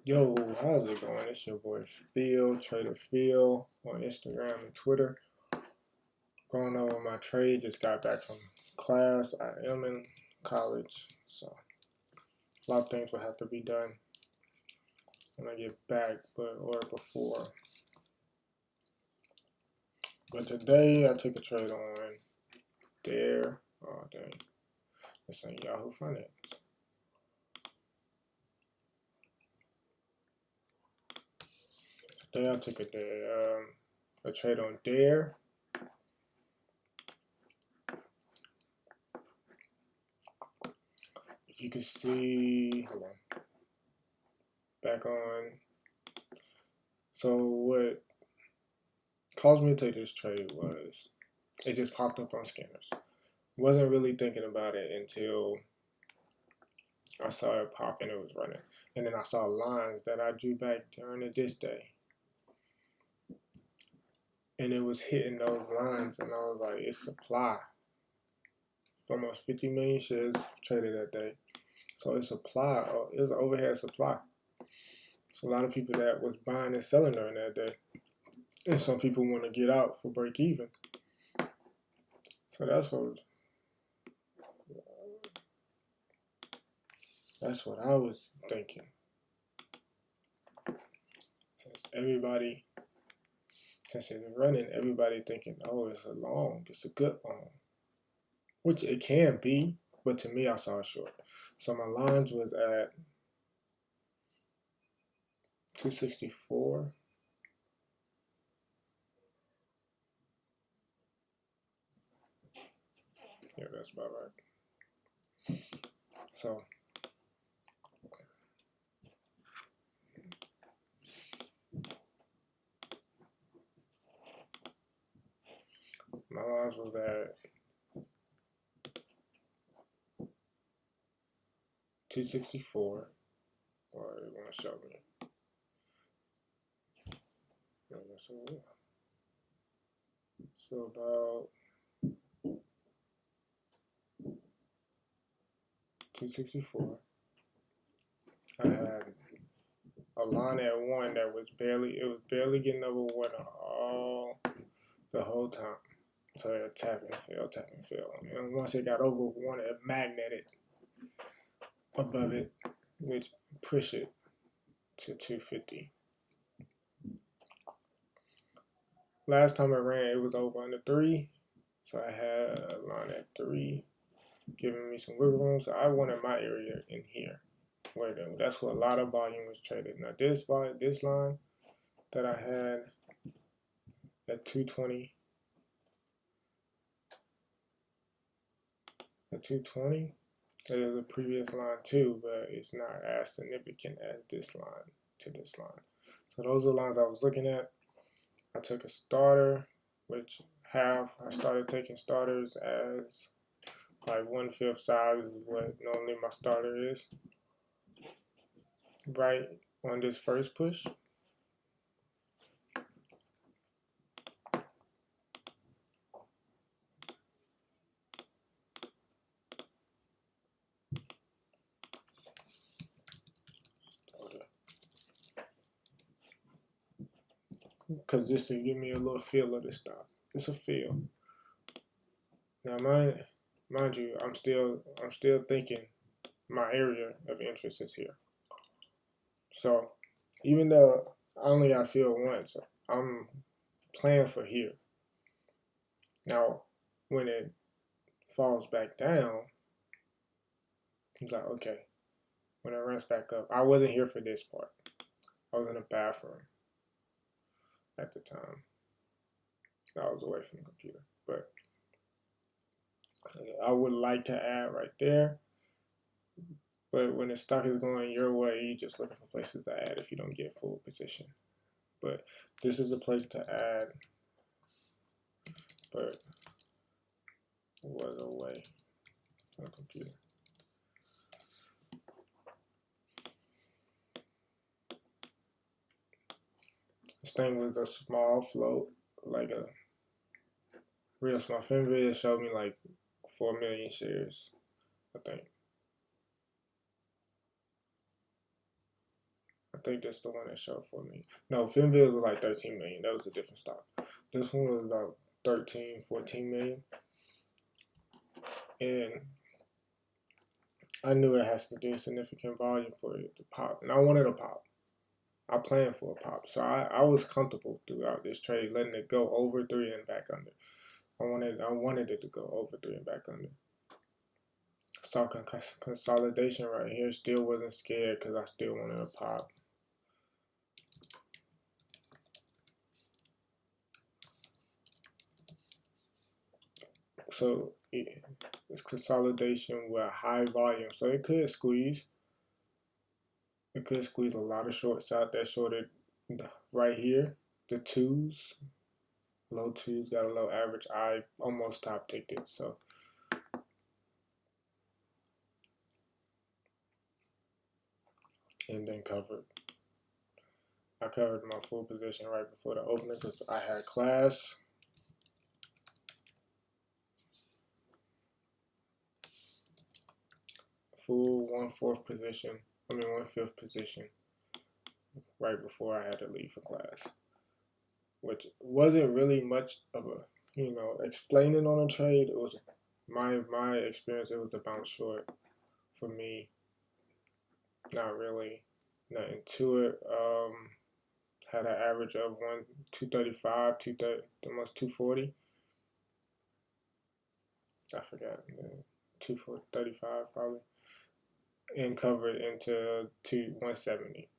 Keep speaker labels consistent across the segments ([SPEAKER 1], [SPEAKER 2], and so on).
[SPEAKER 1] Yo, how's it going? It's your boy Phil, Trader Phil on Instagram and Twitter. Going over my trade, just got back from class. I am in college, so a lot of things will have to be done when I get back, or before. But today I took a trade on Dare. Oh dang, this ain't Yahoo Finance. Today I took a trade on Dare. If you can see, hold on, back on. So what caused me to take this trade was it just popped up on scanners. Wasn't really thinking about it until I saw it pop and it was running. And then I saw lines that I drew back during this day. And it was hitting those lines and I was like, it's supply. Almost 50 million shares traded that day. So it's supply, it's an overhead supply. So a lot of people that was buying and selling during that day. And some people want to get out for break even. So that's what I was thinking. Since it's running, everybody thinking, oh, it's a good long, which it can be, but to me, I saw it short. So my lines was at 264. Yeah, that's about right. So my lines was at 264, or you want to show me. So about 264. I had a line at one that was barely getting over one all the whole time. So it tap and fail. And once it got over one, it magneted above it, which pushed it to 250. Last time I ran, it was over under 3. So I had a line at 3, giving me some wiggle room. So I wanted my area in here. That's where a lot of volume was traded. Now this line that I had at 220, it is a previous line too, but it's not as significant as this line to this line. So those are the lines I was looking at. I took a starter, which I started taking starters as like 1/5 size is what normally my starter is. Right on this first push. Because this will give me a little feel of the stock. It's a feel. Now mind you, I'm still thinking my area of interest is here. So even though I only got feel once, I'm playing for here. Now when it falls back down, it's like okay. When it runs back up, I wasn't here for this part. I was in the bathroom at the time. I was away from the computer, but I would like to add right there. But when the stock is going your way, you're just looking for places to add if you don't get full position. But this is a place to add, but it was away from the computer. This thing was a small float, like a real small. Finviz showed me like 4 million shares, I think. I think that's the one that showed for me. No, Finville was like 13 million. That was a different stock. This one was about 13, 14 million. And I knew it has to do significant volume for it to pop. And I wanted a pop. I planned for a pop. So I was comfortable throughout this trade, letting it go over 3 and back under. I wanted it to go over 3 and back under. Saw consolidation right here. Still wasn't scared because I still wanted a pop. So it's consolidation with high volume. So it could squeeze. It could squeeze a lot of shorts out. That shorted right here. The twos, low twos, got a low average. I almost top ticked it. So and then covered. I covered my full position right before the opening because I had class. Full 1/4 position. 1/5 position right before I had to leave for class, which wasn't really much of a, explaining on a trade. It was my experience. It was a bounce short for me. Not really, nothing to it. Had an average of 235, 230, almost 240. I forgot, 235 probably, and covered into 170.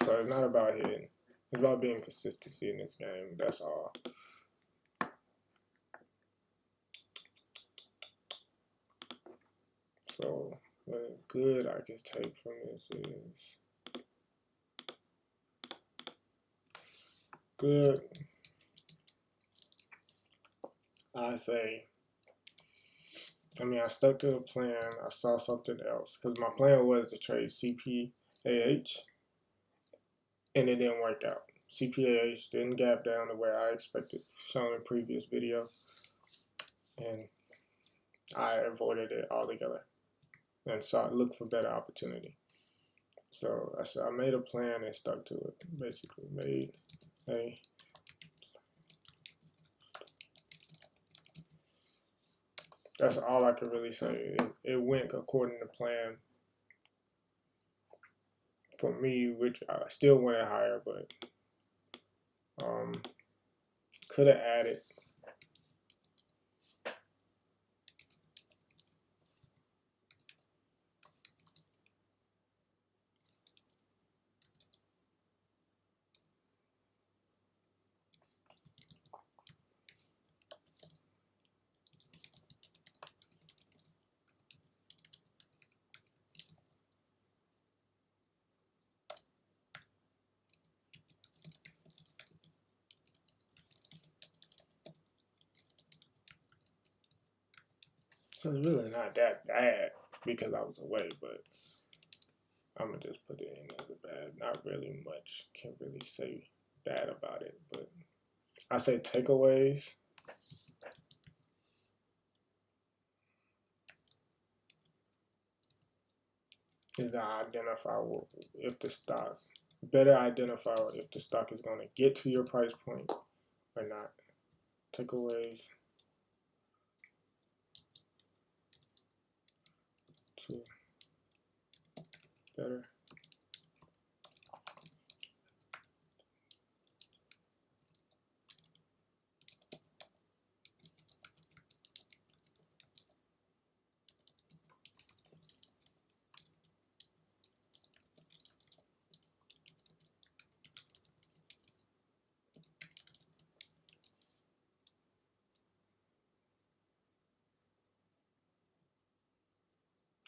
[SPEAKER 1] So it's not about hitting. It's about being consistency in this game. That's all. So what good I can take from this is good. I say, I stuck to a plan. I saw something else because my plan was to trade CPAH, and it didn't work out. CPAH didn't gap down the way I expected, shown in previous video, and I avoided it altogether and looked for better opportunity. So I said I made a plan and stuck to it. Basically, made a that's all I could really say. It went according to plan for me, which I still went higher, but could have added. So it's really not that bad because I was away, but I'm gonna just put it in as a bad. Not really much can really say bad about it, but I say takeaways. Is to identify if the stock, better identify if the stock is going to get to your price point or not. Takeaways. To better.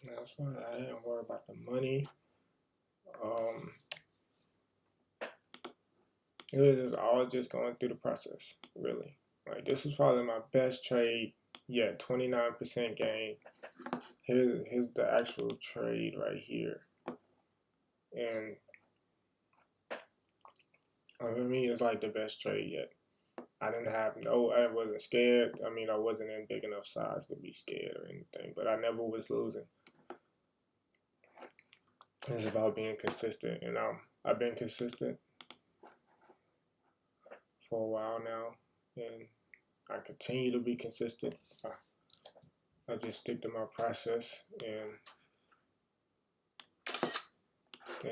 [SPEAKER 1] That's why I didn't worry about the money. It was just all just going through the process, really. Like this was probably my best trade yet. 29% gain. Here's the actual trade right here, and for me, it's like the best trade yet. I wasn't scared. I wasn't in big enough size to be scared or anything, but I never was losing. It's about being consistent, and I've been consistent for a while now, and I continue to be consistent. I just stick to my process and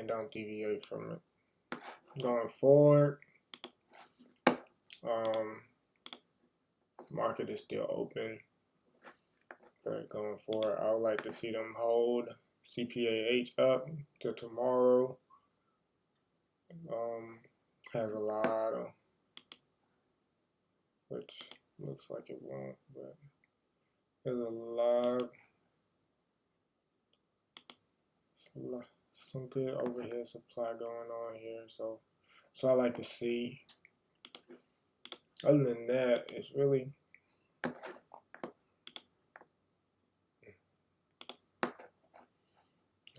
[SPEAKER 1] don't deviate from it. Going forward, market is still open, but going forward, I would like to see them hold CPAH up till tomorrow. Has a lot of, which looks like it won't, but there's a lot, some good overhead supply going on here. So I like to see. Other than that, it's really, I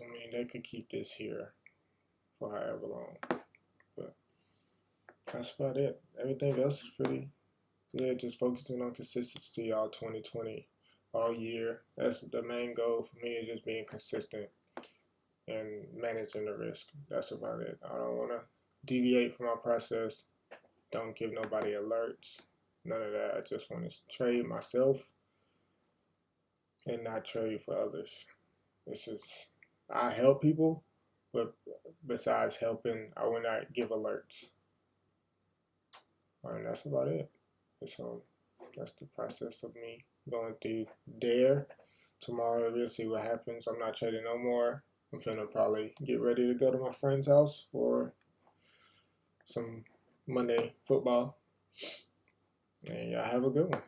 [SPEAKER 1] mean, they could keep this here for however long, but that's about it. Everything else is pretty good. Just focusing on consistency all 2020, all year. That's the main goal for me, is just being consistent and managing the risk. That's about it. I don't want to deviate from my process. Don't give nobody alerts. None of that. I just want to trade myself and not trade for others. This is, I help people, but besides helping, I will not give alerts. And that's about it. So that's the process of me going through there. Tomorrow we'll see what happens. I'm not trading no more. I'm finna probably get ready to go to my friend's house for some Monday football. And y'all have a good one.